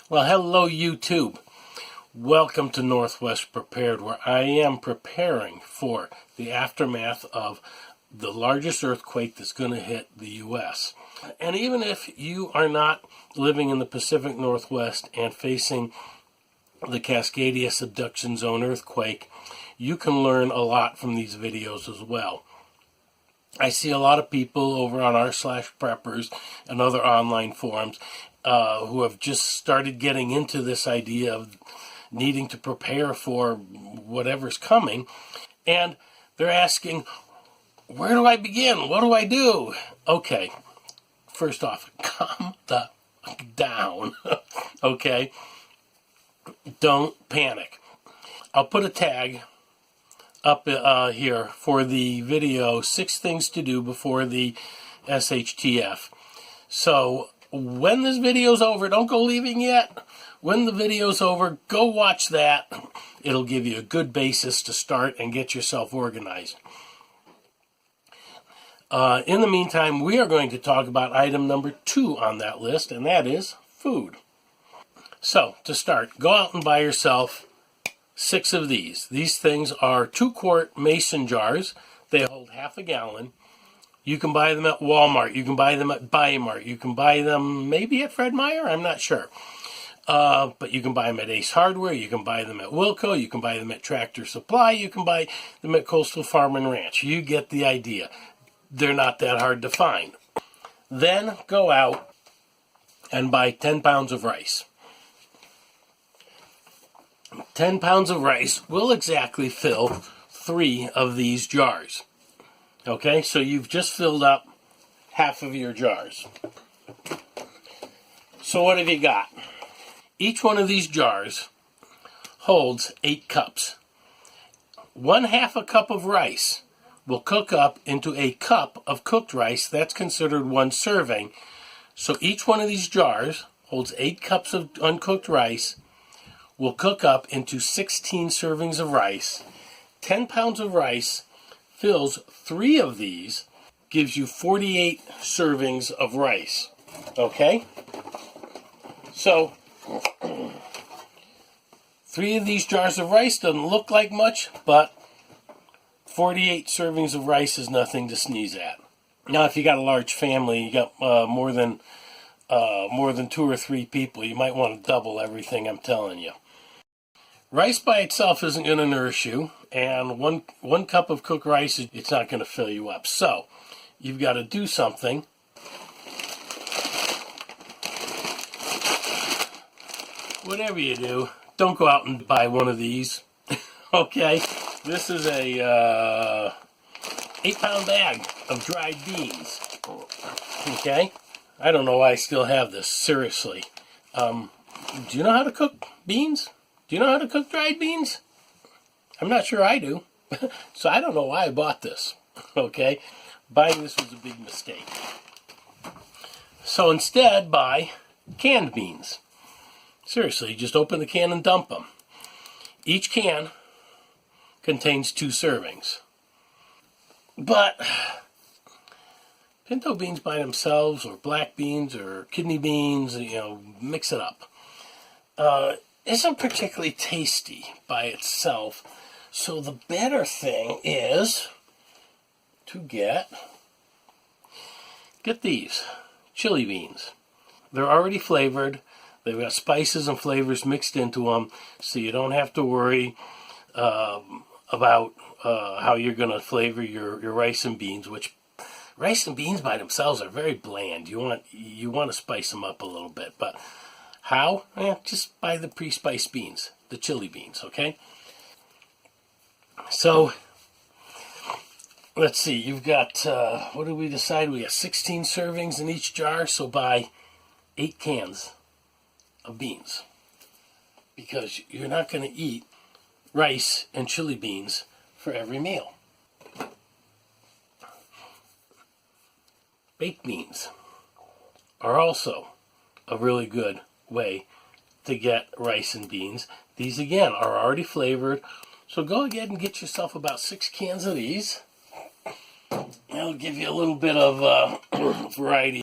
Well, hello YouTube. Welcome to Northwest Prepared, where I am preparing for the aftermath of the largest earthquake that's going to hit the U.S. And even if you are not living in the Pacific Northwest and facing the Cascadia subduction zone earthquake, you can learn a lot from these videos as well. I see a lot of people over on r/preppers and other online forums who have just started getting into this idea of needing to prepare for whatever's coming. And they're asking, where do I begin? What do I do? Okay, first off, calm the down, okay? Don't panic. I'll put a tag up here for the video, 6 things to do before the SHTF. So when this video's over, don't go leaving yet. When the video's over, go watch that. It'll give you a good basis to start and get yourself organized. In the meantime, we are going to talk about item number 2 on that list, and that is food. So, to start, go out and buy yourself 6 of these. These things are 2-quart mason jars. They hold half a gallon. You can buy them at Walmart. You can buy them at Bi-Mart. You can buy them maybe at Fred Meyer. I'm not sure. But you can buy them at Ace Hardware. You can buy them at Wilco. You can buy them at Tractor Supply. You can buy them at Coastal Farm and Ranch. You get the idea. They're not that hard to find. Then go out and buy 10 pounds of rice. 10 pounds of rice will exactly fill 3 of these jars. Okay, so you've just filled up half of your jars. So what have you got? Each one of these jars holds 8 cups. 1/2 a cup of rice will cook up into a cup of cooked rice. That's considered 1 serving. So each one of these jars holds 8 cups of uncooked rice, will cook up into 16 servings of rice. 10 pounds of rice fills 3 of these, gives you 48 servings of rice. Okay? So, 3 of these jars of rice doesn't look like much, but 48 servings of rice is nothing to sneeze at. Now, if you got a large family, you got more than 2 or 3 people, you might want to double everything I'm telling you. Rice by itself isn't going to nourish you, and one cup of cooked rice, it's not going to fill you up. So, you've got to do something. Whatever you do, don't go out and buy one of these. Okay? This is a 8-pound bag of dried beans. Okay? I don't know why I still have this, seriously. Do you know how to cook beans? Do you know how to cook dried beans? I'm not sure I do. So I don't know why I bought this. Okay? Buying this was a big mistake. So instead, buy canned beans. Seriously, just open the can and dump them. Each can contains 2 servings. But pinto beans by themselves, or black beans, or kidney beans, mix it up. Isn't particularly tasty by itself. So the better thing is to get these chili beans. They're already flavored. They've got spices and flavors mixed into them, so you don't have to worry about how you're going to flavor your rice and beans, which rice and beans by themselves are very bland. You want to spice them up a little bit, but how? Just buy the pre-spiced beans, the chili beans, okay? So, let's see, you've got, what did we decide? We got 16 servings in each jar, so buy 8 cans of beans. Because you're not going to eat rice and chili beans for every meal. Baked beans are also a really good way to get rice and beans. These again are already flavored, so go ahead and get yourself about 6 cans of these. That'll give you a little bit of variety.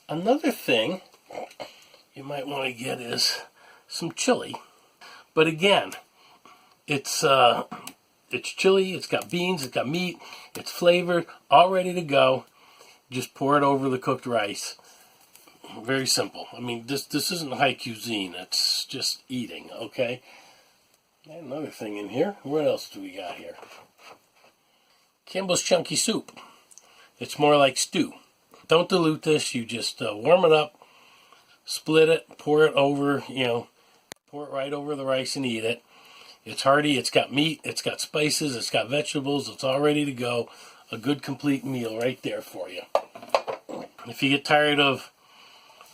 Another thing you might want to get is some chili. But again, it's chili, it's got beans, it's got meat, it's flavored, all ready to go. Just pour it over the cooked rice. Very simple. I mean, this isn't high cuisine. It's just eating, okay? And another thing in here. What else do we got here? Campbell's Chunky Soup. It's more like stew. Don't dilute this. You just warm it up, split it, pour it over, pour it right over the rice and eat it. It's hearty. It's got meat. It's got spices. It's got vegetables. It's all ready to go. A good complete meal right there for you. If you get tired of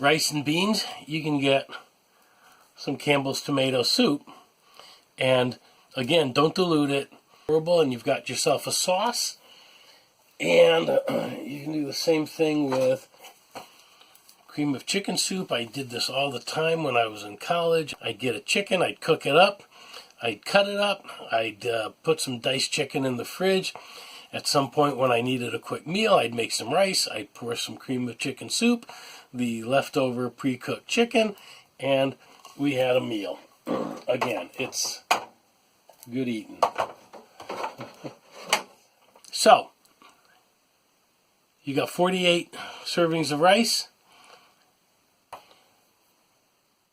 rice and beans, you can get some Campbell's tomato soup. And again, don't dilute it. And you've got yourself a sauce. And you can do the same thing with cream of chicken soup. I did this all the time when I was in college. I'd get a chicken, I'd cook it up, I'd cut it up, I'd put some diced chicken in the fridge. At some point when I needed a quick meal, I'd make some rice, I'd pour some cream of chicken soup, the leftover pre-cooked chicken, and we had a meal. Again, it's good eating. So, you got 48 servings of rice,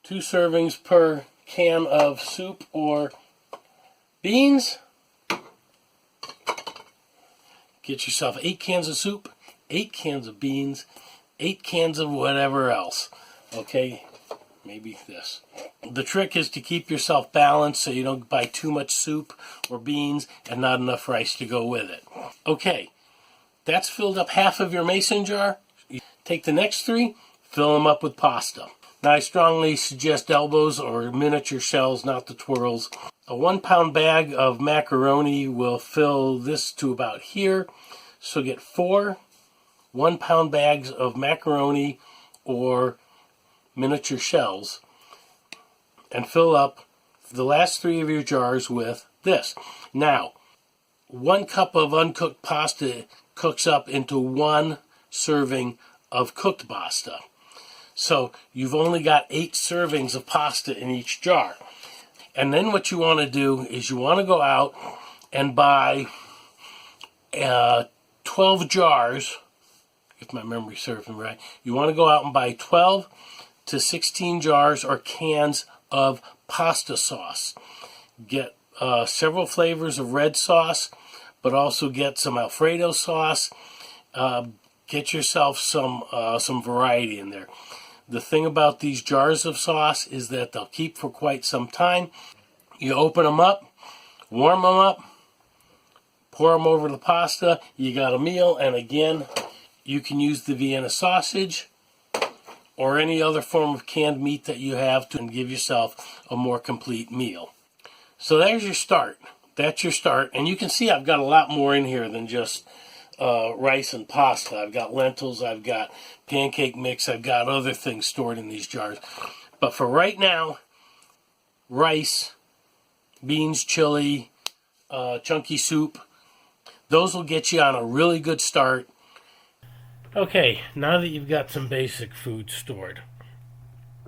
2 servings per can of soup or beans. Get yourself 8 cans of soup, 8 cans of beans, 8 cans of whatever else. Okay, maybe this. The trick is to keep yourself balanced so you don't buy too much soup or beans and not enough rice to go with it. Okay, that's filled up half of your mason jar. You take the next 3, fill them up with pasta. Now I strongly suggest elbows or miniature shells, not the twirls. A 1-pound bag of macaroni will fill this to about here. So get 4 1-pound bags of macaroni or miniature shells and fill up the last 3 of your jars with this. Now, 1 cup of uncooked pasta cooks up into 1 serving of cooked pasta. So you've only got 8 servings of pasta in each jar. And then what you want to do is you want to go out and buy 12 jars, if my memory serves me right. You want to go out and buy 12 to 16 jars or cans of pasta sauce. Get several flavors of red sauce, but also get some Alfredo sauce. Get yourself some variety in there. The thing about these jars of sauce is that they'll keep for quite some time. You open them up, warm them up, pour them over the pasta, you got a meal. And again, you can use the Vienna sausage or any other form of canned meat that you have to give yourself a more complete meal. So there's your start. That's your start. And you can see I've got a lot more in here than just rice and pasta. I've got lentils, I've got pancake mix, I've got other things stored in these jars. But for right now, rice, beans, chili, chunky soup, those will get you on a really good start. Okay, now that you've got some basic food stored,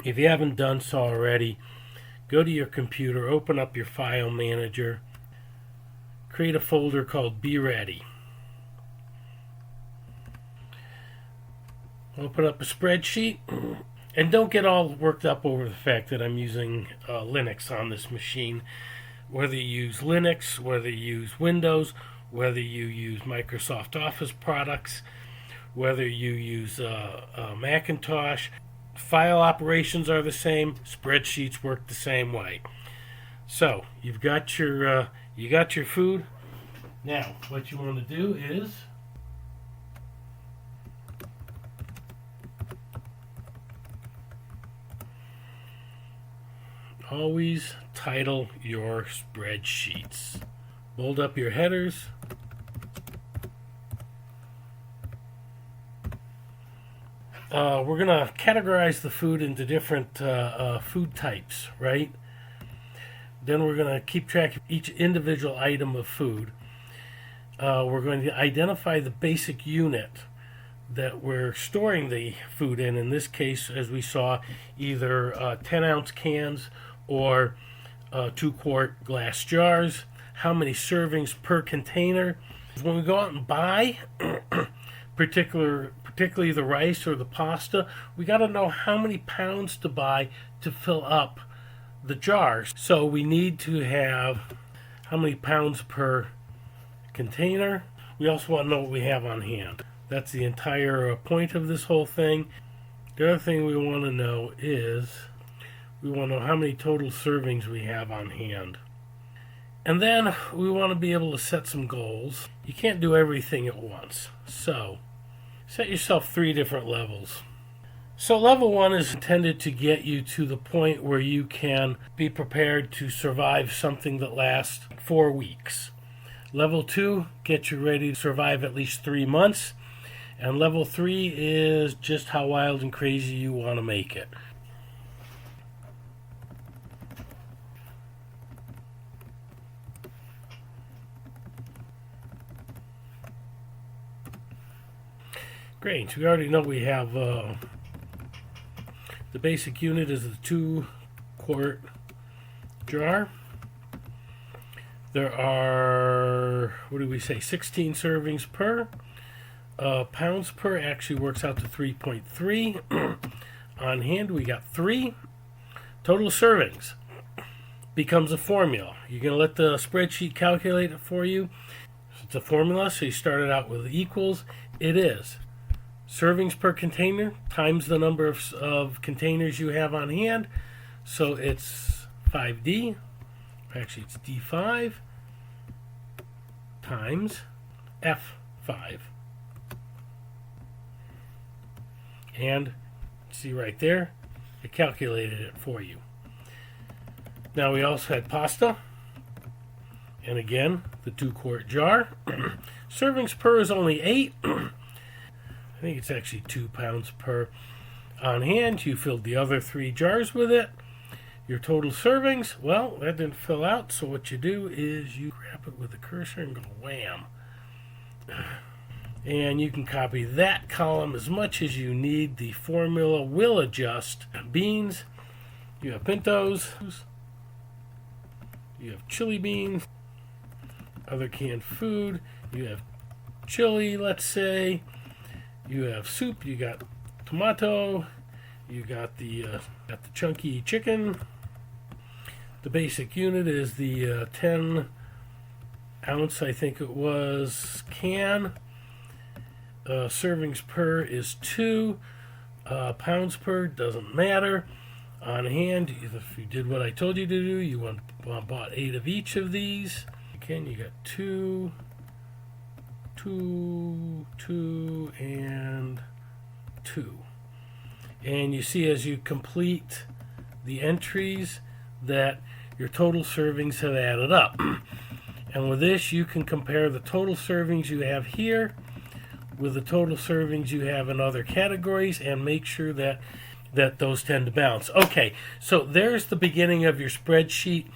if you haven't done so already, go to your computer, open up your file manager, create a folder called Be Ready. Open up a spreadsheet, and don't get all worked up over the fact that I'm using Linux on this machine. Whether you use Linux, whether you use Windows, whether you use Microsoft Office products, whether you use Macintosh, file operations are the same, spreadsheets work the same way. So you've got your food. Now what you want to do is always title your spreadsheets. Bold up your headers. We're going to categorize the food into different food types, right? Then we're going to keep track of each individual item of food. We're going to identify the basic unit that we're storing the food in. In this case, as we saw, either 10-ounce cans or 2-quart glass jars. How many servings per container? When we go out and buy, particularly the rice or the pasta, we got to know how many pounds to buy to fill up the jars. So we need to have how many pounds per container. We also want to know what we have on hand. That's the entire point of this whole thing. The other thing we want to know is we want to know how many total servings we have on hand. And then we want to be able to set some goals. You can't do everything at once. So set yourself 3 different levels. So level 1 is intended to get you to the point where you can be prepared to survive something that lasts 4 weeks. Level 2 gets you ready to survive at least 3 months. And level 3 is just how wild and crazy you want to make it. Great, we already know we have the basic unit is the 2-quart jar. There are, 16 servings per. Pounds per actually works out to 3.3. On hand, we got 3. Total servings becomes a formula. You're going to let the spreadsheet calculate it for you. It's a formula, so you start it out with equals. It is servings per container times the number of containers you have on hand. So it's 5D. Actually, it's D5 times F5. And see right there, it calculated it for you. Now we also had pasta. And again, the 2-quart jar. Servings per is only 8. I think it's actually 2 pounds per. On hand, you filled the other 3 jars with it. Your total servings, well, that didn't fill out, so what you do is you grab it with the cursor and go wham. And you can copy that column as much as you need. The formula will adjust. Beans, you have pintos, you have chili beans, other canned food, you have chili, let's say, you have soup, you got tomato, you got the chunky chicken. The basic unit is the 10-ounce, I think it was, can. Servings per is 2. Pounds per doesn't matter. On hand, if you did what I told you to do, you bought 8 of each of these. Again, you got 2, 2, 2, and 2. And you see as you complete the entries that your total servings have added up. And with this, you can compare the total servings you have here with the total servings you have in other categories and make sure that those tend to balance. Okay, so there's the beginning of your spreadsheet.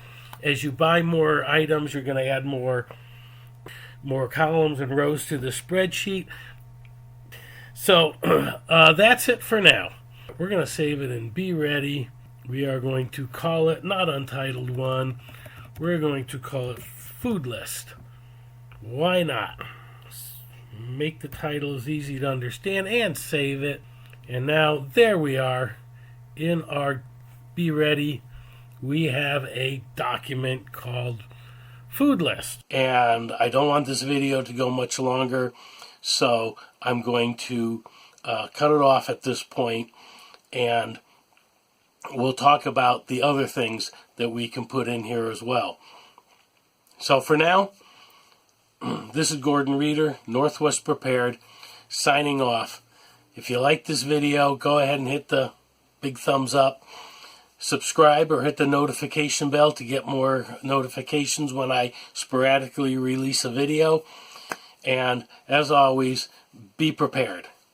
As you buy more items, you're going to add more columns and rows to the spreadsheet. So that's it for now. We're going to save it and be ready. We are going to call it, not Untitled One, we're going to call it Food List. Why not? Make the titles easy to understand and save it. And now there we are in our Be Ready. We have a document called Food List. And I don't want this video to go much longer, so I'm going to cut it off at this point, and we'll talk about the other things that we can put in here as well. So for now, this is Gordon Reeder, Northwest Prepared, signing off. If you like this video, go ahead and hit the big thumbs up. Subscribe or hit the notification bell to get more notifications when I sporadically release a video. And as always, be prepared.